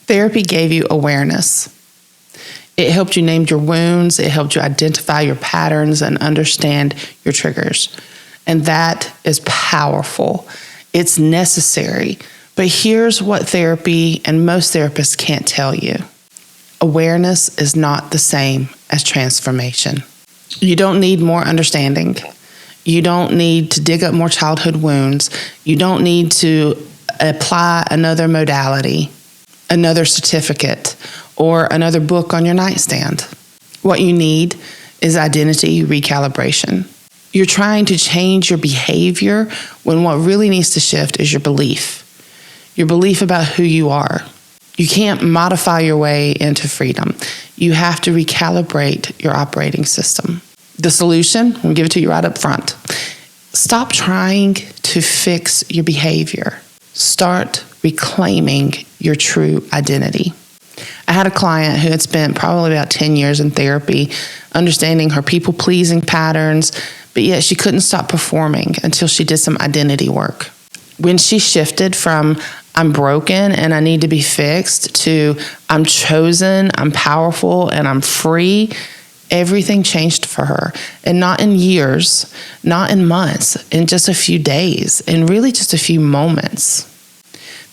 Therapy gave you awareness. It helped you name your wounds. It helped you identify your patterns and understand your triggers. And that is powerful. It's necessary. But here's what therapy and most therapists can't tell you. Awareness is not the same as transformation. You don't need more understanding. You don't need to dig up more childhood wounds. You don't need to apply another modality, another certificate, or another book on your nightstand. What you need is identity recalibration. You're trying to change your behavior when what really needs to shift is your belief about who you are. You can't modify your way into freedom. You have to recalibrate your operating system. The solution, I'll give it to you right up front. Stop trying to fix your behavior. Start reclaiming your true identity. I had a client who had spent probably about 10 years in therapy, understanding her people-pleasing patterns, but yet she couldn't stop performing until she did some identity work. When she shifted from I'm broken and I need to be fixed to I'm chosen, I'm powerful, and I'm free, everything changed for her. And not in years, not in months, in just a few days, and really just a few moments.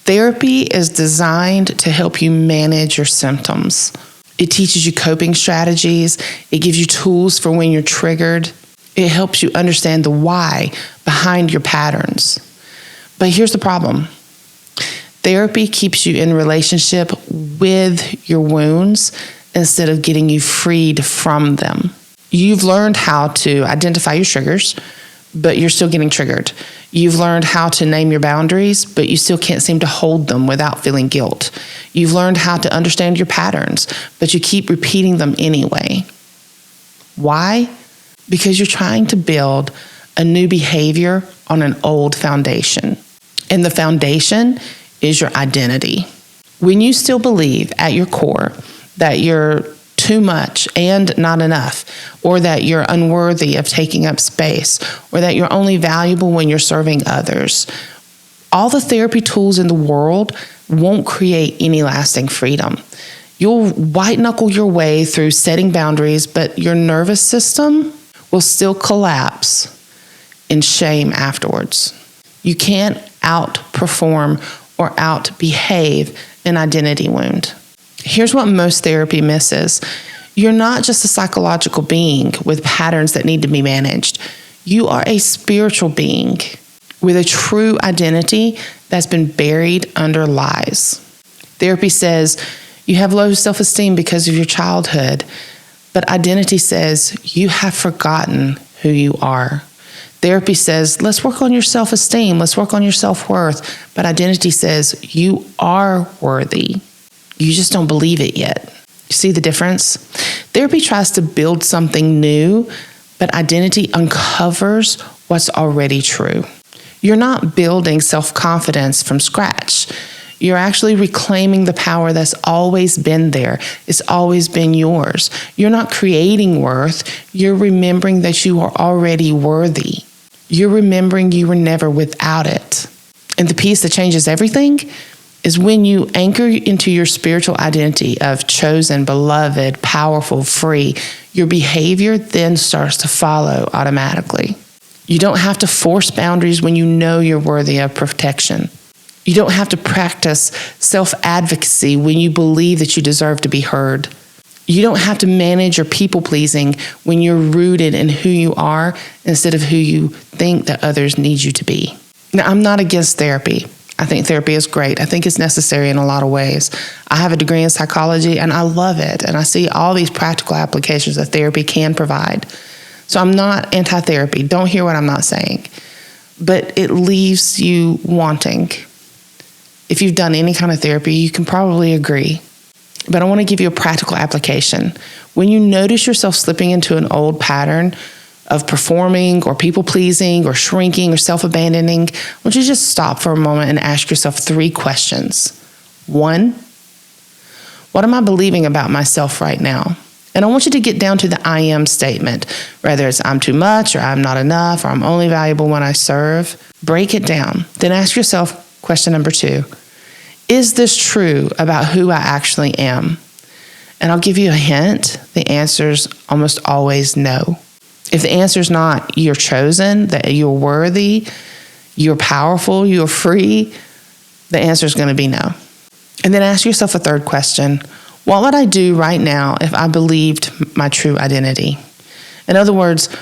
Therapy is designed to help you manage your symptoms. It teaches you coping strategies. It gives you tools for when you're triggered. It helps you understand the why behind your patterns. But here's the problem. Therapy keeps you in relationship with your wounds instead of getting you freed from them. You've learned how to identify your triggers, but you're still getting triggered. You've learned how to name your boundaries, but you still can't seem to hold them without feeling guilt. You've learned how to understand your patterns, but you keep repeating them anyway. Why? Because you're trying to build a new behavior on an old foundation. And the foundation is your identity. When you still believe at your core that you're too much and not enough, or that you're unworthy of taking up space, or that you're only valuable when you're serving others, all the therapy tools in the world won't create any lasting freedom. You'll white knuckle your way through setting boundaries, but your nervous system will still collapse in shame afterwards. You can't outperform or outbehave an identity wound. Here's what most therapy misses. You're not just a psychological being with patterns that need to be managed. You are a spiritual being with a true identity that's been buried under lies. Therapy says you have low self-esteem because of your childhood, but identity says you have forgotten who you are. Therapy says, let's work on your self-esteem, let's work on your self-worth, but identity says you are worthy. You just don't believe it yet. You see the difference? Therapy tries to build something new, but identity uncovers what's already true. You're not building self-confidence from scratch. You're actually reclaiming the power that's always been there. It's always been yours. You're not creating worth. You're remembering that you are already worthy. You're remembering you were never without it. And the piece that changes everything is when you anchor into your spiritual identity of chosen, beloved, powerful, free, your behavior then starts to follow automatically. You don't have to force boundaries when you know you're worthy of protection. You don't have to practice self-advocacy when you believe that you deserve to be heard. You don't have to manage your people-pleasing when you're rooted in who you are instead of who you think that others need you to be. Now, I'm not against therapy. I think therapy is great. I think it's necessary in a lot of ways. I have a degree in psychology and I love it. And I see all these practical applications that therapy can provide. So I'm not anti-therapy. Don't hear what I'm not saying. But it leaves you wanting. If you've done any kind of therapy, you can probably agree. But I want to give you a practical application. When you notice yourself slipping into an old pattern of performing or people-pleasing or shrinking or self-abandoning, I want you to just stop for a moment and ask yourself 3 questions. 1, what am I believing about myself right now? And I want you to get down to the I am statement, whether it's I'm too much or I'm not enough or I'm only valuable when I serve. Break it down. Then ask yourself question number 2. Is this true about who I actually am? And I'll give you a hint. The answer's almost always no. If the answer's not, you're chosen, that you're worthy, you're powerful, you're free, the answer's going to be no. And then ask yourself a third question. What would I do right now if I believed my true identity? In other words,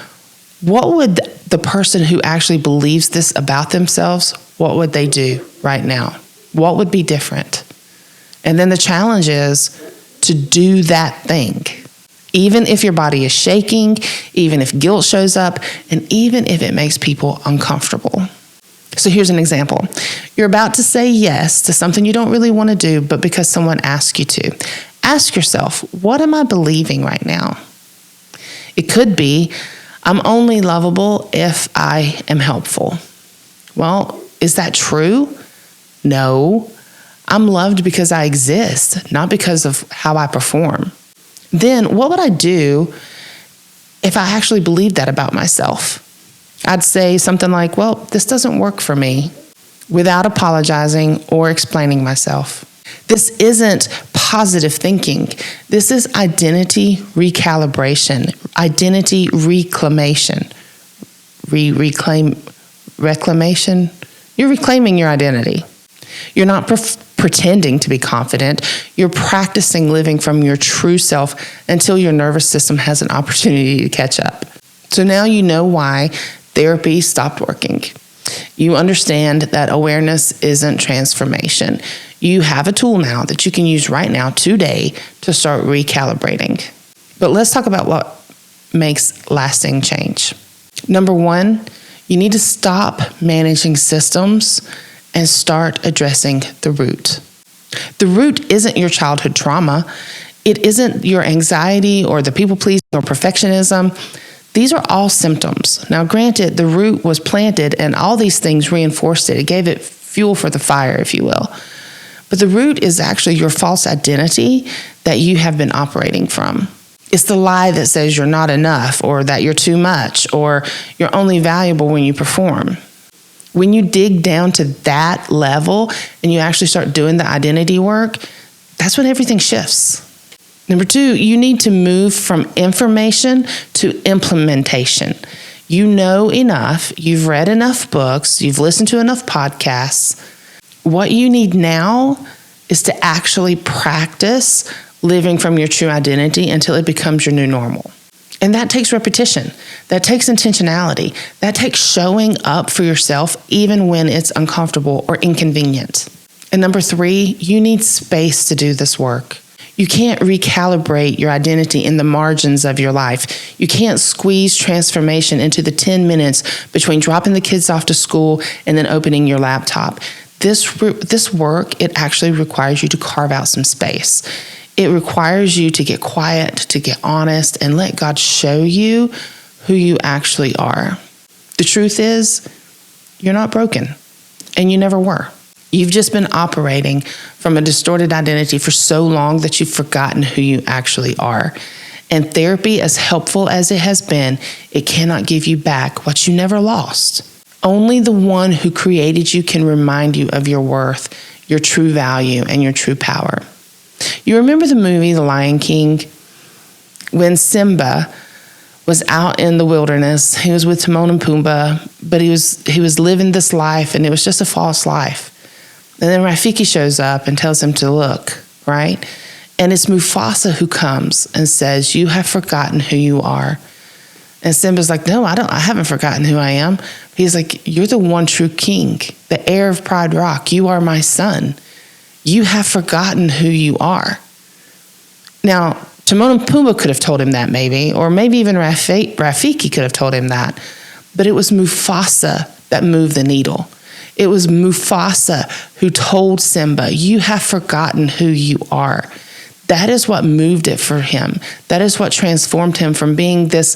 what would the person who actually believes this about themselves, what would they do right now? What would be different? And then the challenge is to do that thing. Even if your body is shaking, even if guilt shows up, and even if it makes people uncomfortable. So here's an example. You're about to say yes to something you don't really want to do, but because someone asked you to. Ask yourself, what am I believing right now? It could be, I'm only lovable if I am helpful. Well, is that true? No. I'm loved because I exist, not because of how I perform. Then what would I do if I actually believed that about myself? I'd say something like, well, this doesn't work for me, without apologizing or explaining myself. This isn't positive thinking. This is identity recalibration, identity reclamation. Reclamation? You're reclaiming your identity. You're not pretending to be confident. You're practicing living from your true self until your nervous system has an opportunity to catch up. So now you know why therapy stopped working. You understand that awareness isn't transformation. You have a tool now that you can use right now, today, to start recalibrating. But let's talk about what makes lasting change. Number one, you need to stop managing systems and start addressing the root. The root isn't your childhood trauma. It isn't your anxiety or the people pleasing or perfectionism. These are all symptoms. Now, granted, the root was planted and all these things reinforced it. It gave it fuel for the fire, if you will. But the root is actually your false identity that you have been operating from. It's the lie that says you're not enough, or that you're too much, or you're only valuable when you perform. When you dig down to that level and you actually start doing the identity work, that's when everything shifts. Number two, you need to move from information to implementation. You know enough, you've read enough books, you've listened to enough podcasts. What you need now is to actually practice living from your true identity until it becomes your new normal. And that takes repetition. That takes intentionality. That takes showing up for yourself even when it's uncomfortable or inconvenient. And number three, you need space to do this work. You can't recalibrate your identity in the margins of your life. You can't squeeze transformation into the 10 minutes between dropping the kids off to school and then opening your laptop. This work, it actually requires you to carve out some space. It requires you to get quiet, to get honest, and let God show you who you actually are. The truth is, you're not broken, and you never were. You've just been operating from a distorted identity for so long that you've forgotten who you actually are. And therapy, as helpful as it has been, it cannot give you back what you never lost. Only the one who created you can remind you of your worth, your true value, and your true power. You remember the movie The Lion King? When Simba was out in the wilderness, he was with Timon and Pumbaa, but he was living this life, and it was just a false life. And then Rafiki shows up and tells him to look, right? And it's Mufasa who comes and says, "You have forgotten who you are." And Simba's like, "No, I haven't forgotten who I am." He's like, "You're the one true king, the heir of Pride Rock. You are my son. You have forgotten who you are." Now, Timon and Pumbaa could have told him that maybe, or maybe even Rafiki could have told him that. But it was Mufasa that moved the needle. It was Mufasa who told Simba, "You have forgotten who you are." That is what moved it for him. That is what transformed him from being this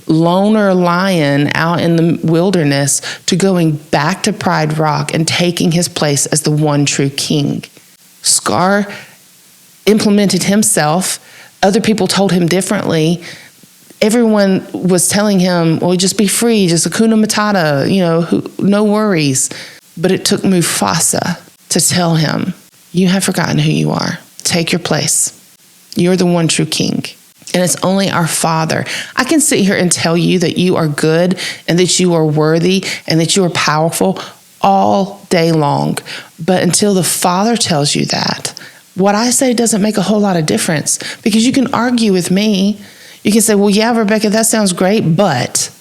loner lion out in the wilderness to going back to Pride Rock and taking his place as the one true king. Scar implemented himself. Other people told him differently. Everyone was telling him, well, just be free, just Hakuna Matata, no worries. But it took Mufasa to tell him, You have forgotten who you are. Take your place. You're the one true king. And it's only our Father. I can sit here and tell you that you are good and that you are worthy and that you are powerful all day long. But until the Father tells you that, what I say doesn't make a whole lot of difference, because you can argue with me. You can say, well, yeah, Rebecca, that sounds great, but...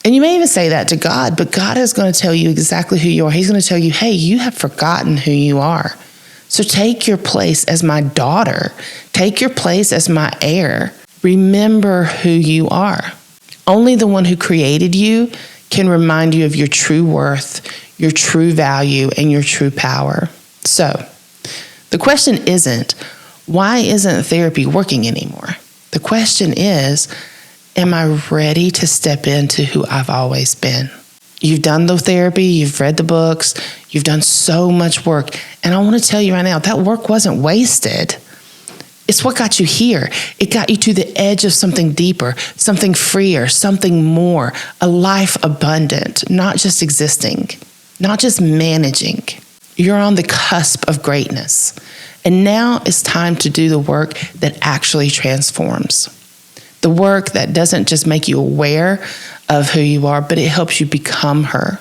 And you may even say that to God, but God is going to tell you exactly who you are. He's going to tell you, hey, you have forgotten who you are. So take your place as my daughter. Take your place as my heir. Remember who you are. Only the one who created you can remind you of your true worth, your true value, and your true power. So the question isn't, why isn't therapy working anymore? The question is, am I ready to step into who I've always been? You've done the therapy, you've read the books, you've done so much work. And I want to tell you right now, that work wasn't wasted. It's what got you here. It got you to the edge of something deeper, something freer, something more, a life abundant, not just existing, not just managing. You're on the cusp of greatness. And now it's time to do the work that actually transforms. The work that doesn't just make you aware of who you are, but it helps you become her.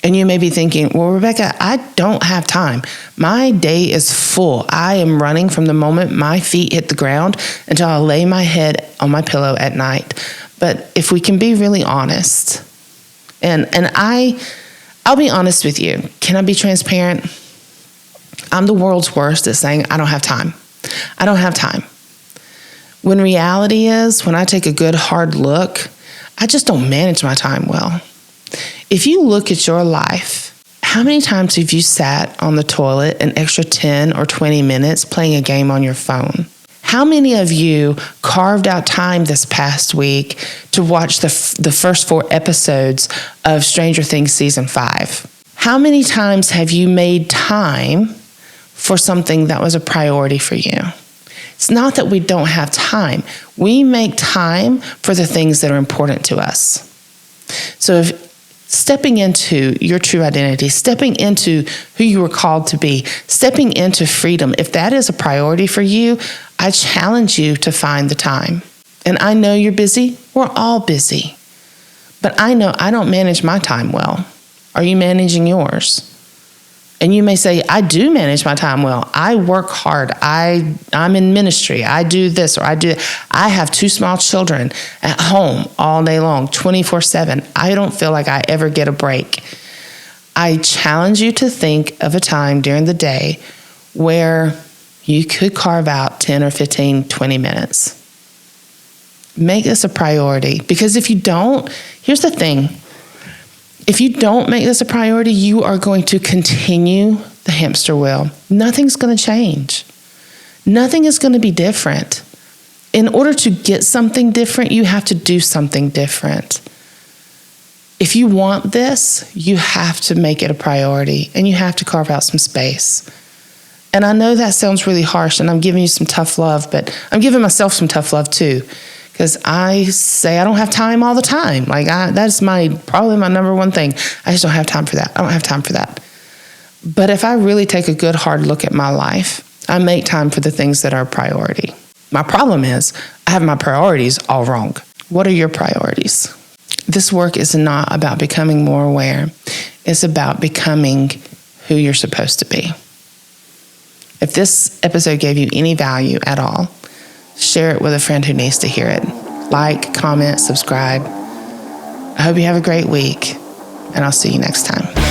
And you may be thinking, well, Rebecca, I don't have time. My day is full. I am running from the moment my feet hit the ground until I lay my head on my pillow at night. But if we can be really honest, and I'll be honest with you. Can I be transparent? I'm the world's worst at saying, I don't have time. I don't have time. When reality is, when I take a good hard look, I just don't manage my time well. If you look at your life, how many times have you sat on the toilet an extra 10 or 20 minutes playing a game on your phone? How many of you carved out time this past week to watch the first 4 episodes of Stranger Things Season 5? How many times have you made time for something that was a priority for you? It's not that we don't have time. We make time for the things that are important to us. So if stepping into your true identity, stepping into who you were called to be, stepping into freedom, if that is a priority for you, I challenge you to find the time. And I know you're busy. We're all busy. But I know I don't manage my time well. Are you managing yours? And you may say, I do manage my time well. I work hard. I'm in ministry. I do this or I do. I have 2 small children at home all day long, 24/7. I don't feel like I ever get a break. I challenge you to think of a time during the day where you could carve out 10 or 15, 20 minutes. Make this a priority. Because if you don't, here's the thing. If you don't make this a priority, you are going to continue the hamster wheel. Nothing's going to change. Nothing is going to be different. In order to get something different, you have to do something different. If you want this, you have to make it a priority and you have to carve out some space. And I know that sounds really harsh and I'm giving you some tough love, but I'm giving myself some tough love too. Because I say I don't have time all the time. That's probably my number one thing. I just don't have time for that. I don't have time for that. But if I really take a good hard look at my life, I make time for the things that are a priority. My problem is I have my priorities all wrong. What are your priorities? This work is not about becoming more aware. It's about becoming who you're supposed to be. If this episode gave you any value at all, share it with a friend who needs to hear it. Like, comment, subscribe. I hope you have a great week, and I'll see you next time.